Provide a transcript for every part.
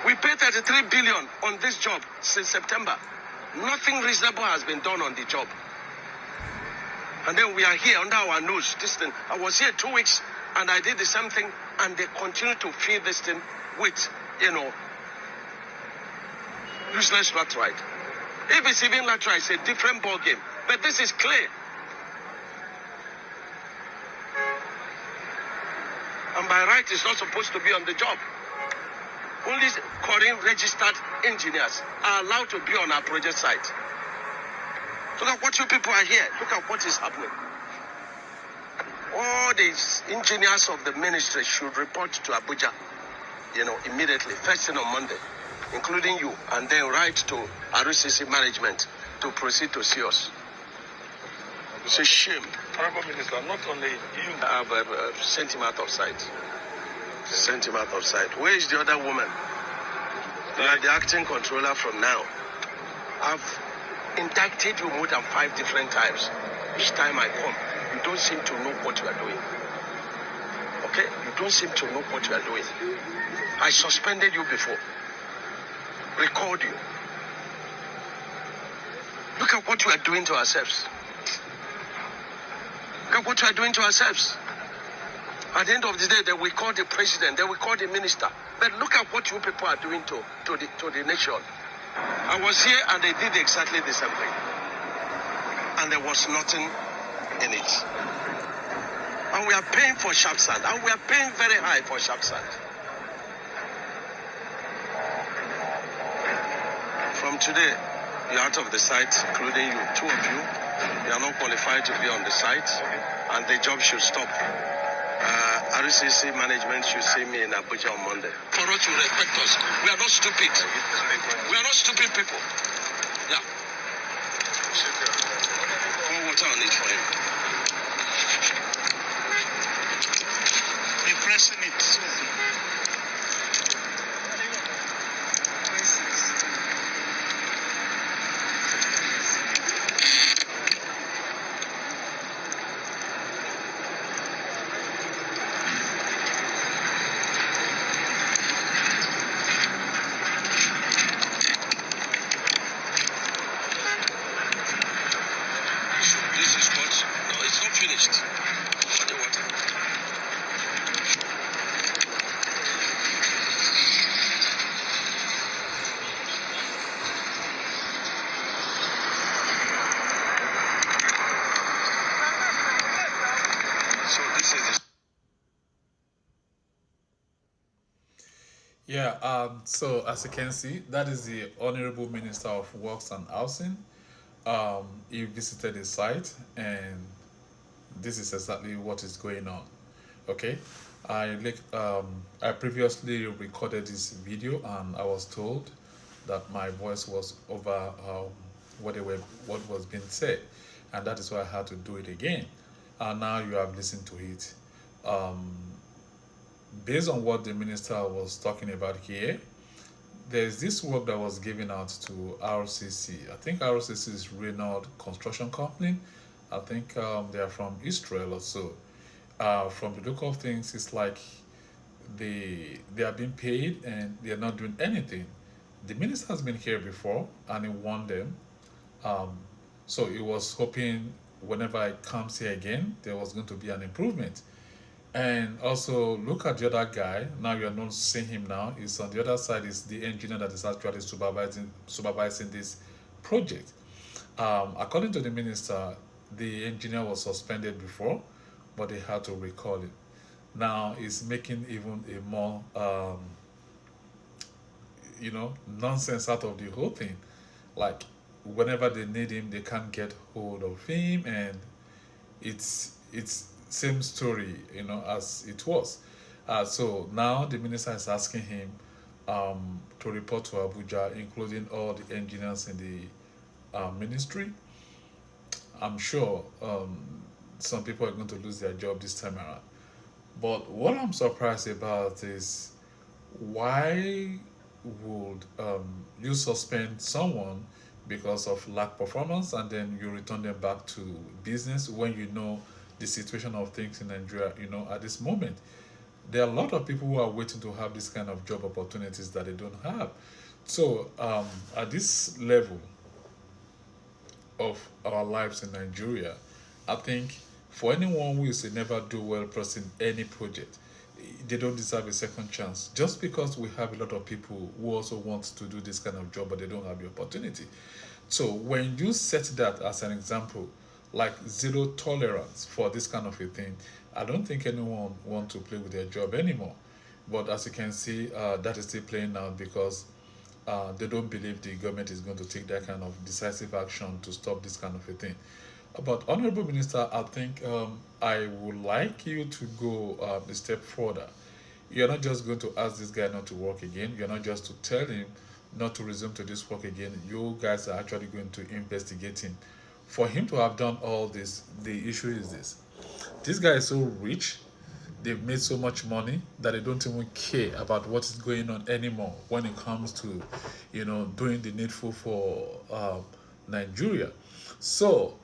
We paid 33 billion on this job since September. Nothing reasonable has been done on the job. And then we are here under our nose. This thing. I was here 2 weeks and I did the same thing, and they continue to feed this thing with, useless laterite. If it's even laterite, it's a different ball game. But this is clay. And by right, it's not supposed to be on the job. Only current registered engineers are allowed to be on our project site. Look at what you people are here. Look at what is happening. All these engineers of the ministry should report to Abuja, immediately, first thing on Monday, including you, and then write to RCC management to proceed to see us. It's a shame. Honorable Minister, not only you. I've sent him out of sight. Sent him out of sight. Where is the other woman? You are the acting controller from now. I've indicted you more than 5 different times. Each time I come, you don't seem to know what you are doing. Okay? You don't seem to know what you are doing. I suspended you before. Record you. Look at what you are doing to ourselves. Look at what you are doing to ourselves. At the end of the day, they will call the president, they will call the minister. But look at what you people are doing to the nation. I was here and they did exactly the same thing. And there was nothing in it. And we are paying for sharp sand. And we are paying very high for sharp sand. From today, you're out of the site, including you, 2 of you. You are not qualified to be on the site, and the job should stop. RCC management should see me in Abuja on Monday. For us to respect us. We are not stupid. We are not stupid people. Yeah. Pour water on it for him. Be pressing it. Yeah, so as you can see, that is the Honorable Minister of Works and Housing. He visited the site, and this is exactly what is going on. Okay, I previously recorded this video, and I was told that my voice was over what was being said, and that is why I had to do it again. And now you have listened to it. Based on what the minister was talking about here, there's this work that was given out to RCC. I think RCC is Renault Construction Company. I think they are from Israel or so. From the look of things, it's like they are being paid and they are not doing anything. The minister has been here before and he warned them. So he was hoping whenever it comes here again, there was going to be an improvement. And also look at the other guy. Now you are not seeing him now. He's on the other side is the engineer that is actually supervising this project. According to the minister, the engineer was suspended before, but they had to recall it. Now it's making even a more nonsense out of the whole thing. Like whenever they need him, they can't get hold of him, and it's same story, as it was. So now the minister is asking him to report to Abuja, including all the engineers in the ministry. I'm sure some people are going to lose their job this time around. But what I'm surprised about is why would you suspend someone because of lack performance and then you return them back to business when you know the situation of things in Nigeria, at this moment. There are a lot of people who are waiting to have this kind of job opportunities that they don't have. So at this level of our lives in Nigeria, I think for anyone who is a never do well person, any project, they don't deserve a second chance. Just because we have a lot of people who also want to do this kind of job, but they don't have the opportunity. So when you set that as an example, like zero tolerance for this kind of a thing, I don't think anyone want to play with their job anymore. But as you can see, that is still playing out because they don't believe the government is going to take that kind of decisive action to stop this kind of a thing. But Honorable Minister, I think I would like you to go a step further. You're not just going to ask this guy not to work again. You're not just to tell him not to resume to this work again. You guys are actually going to investigate him. For him to have done all this, the issue is this. This guy is so rich, they've made so much money that they don't even care about what is going on anymore when it comes to, doing the needful for Nigeria. So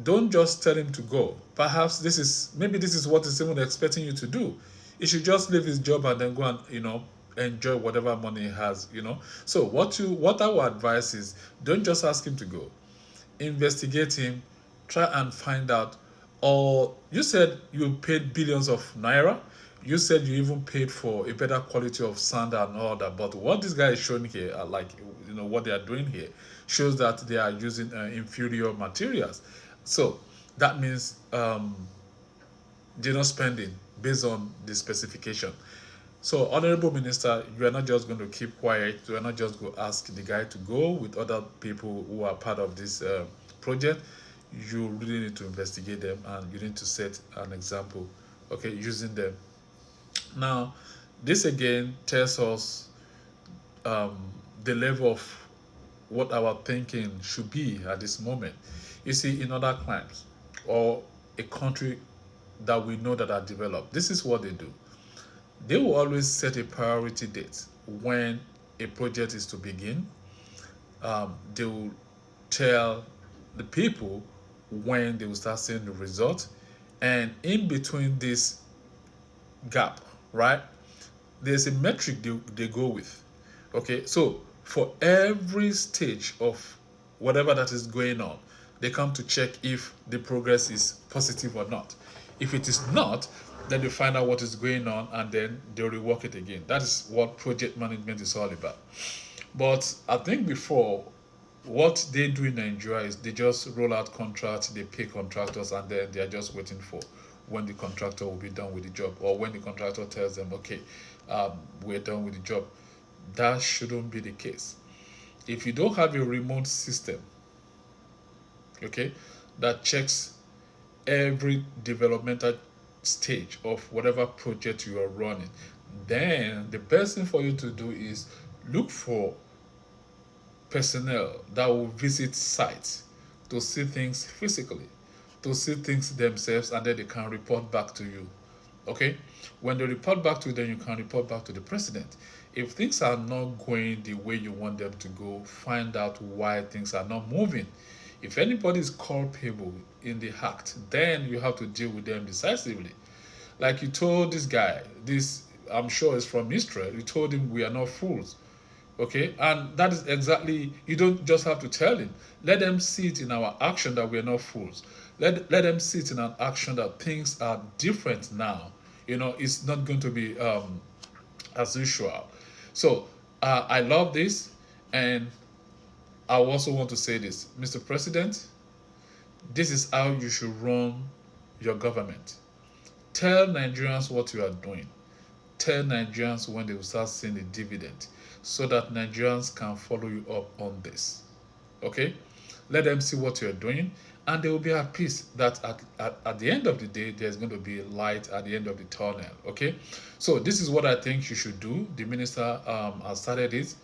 don't just tell him to go. Perhaps maybe this is what he's even expecting you to do. He should just leave his job and then go and enjoy whatever money he has. So what I would advise is, don't just ask him to go. Investigate him, try and find out. Or you said you paid billions of naira. You said you even paid for a better quality of sand and all that. But what this guy is showing here, what they are doing here, shows that they are using inferior materials. So that means they're not spending based on the specification. So, Honorable Minister, you are not just going to keep quiet. You are not just going to ask the guy to go with other people who are part of this project. You really need to investigate them and you need to set an example, okay, using them. Now, this again tells us the level of what our thinking should be at this moment. You see, in other climes or a country that we know that are developed, this is what they do. They will always set a priority date when a project is to begin. They will tell the people when they will start seeing the result. And in between this gap, right, there's a metric they go with. Okay, so for every stage of whatever that is going on, they come to check if the progress is positive or not. If it is not, then they find out what is going on and then they rework it again. That is what project management is all about. But I think before, what they do in Nigeria is they just roll out contracts, they pay contractors, and then they are just waiting for when the contractor will be done with the job, or when the contractor tells them, okay, we're done with the job. That shouldn't be the case. If you don't have a remote system, okay, that checks every developmental stage of whatever project you are running, then the best thing for you to do is look for personnel that will visit sites to see things physically, to see things themselves, and then they can report back to you. Okay? When they report back to you, then you can report back to the president. If things are not going the way you want them to go, find out why things are not moving. If anybody is culpable in the act, then you have to deal with them decisively. Like you told this guy, this I'm sure is from Israel, you told him we are not fools. Okay, and that is exactly, you don't just have to tell him. Let them see it in our action that we are not fools. Let them see it in an action that things are different now. It's not going to be as usual. So I love this, and I also want to say this, Mr. President, this is how you should run your government. Tell Nigerians what you are doing. Tell Nigerians when they will start seeing the dividend, so that Nigerians can follow you up on this. Okay? Let them see what you're doing, and they will be at peace that at the end of the day, there's going to be light at the end of the tunnel. Okay? So this is what I think you should do. The minister has started it,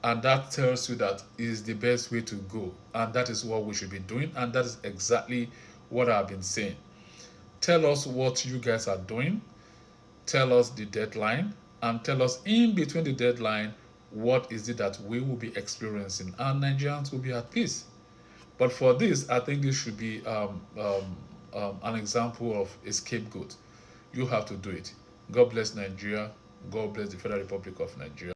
and that tells you that is the best way to go, and that is what we should be doing, and that is exactly what I've been saying. Tell us what you guys are doing, tell us the deadline, and tell us in between the deadline what is it that we will be experiencing, and Nigerians will be at peace. But for this, I think this should be an example of a scapegoat. You have to do it. God bless Nigeria. God bless the Federal Republic of Nigeria.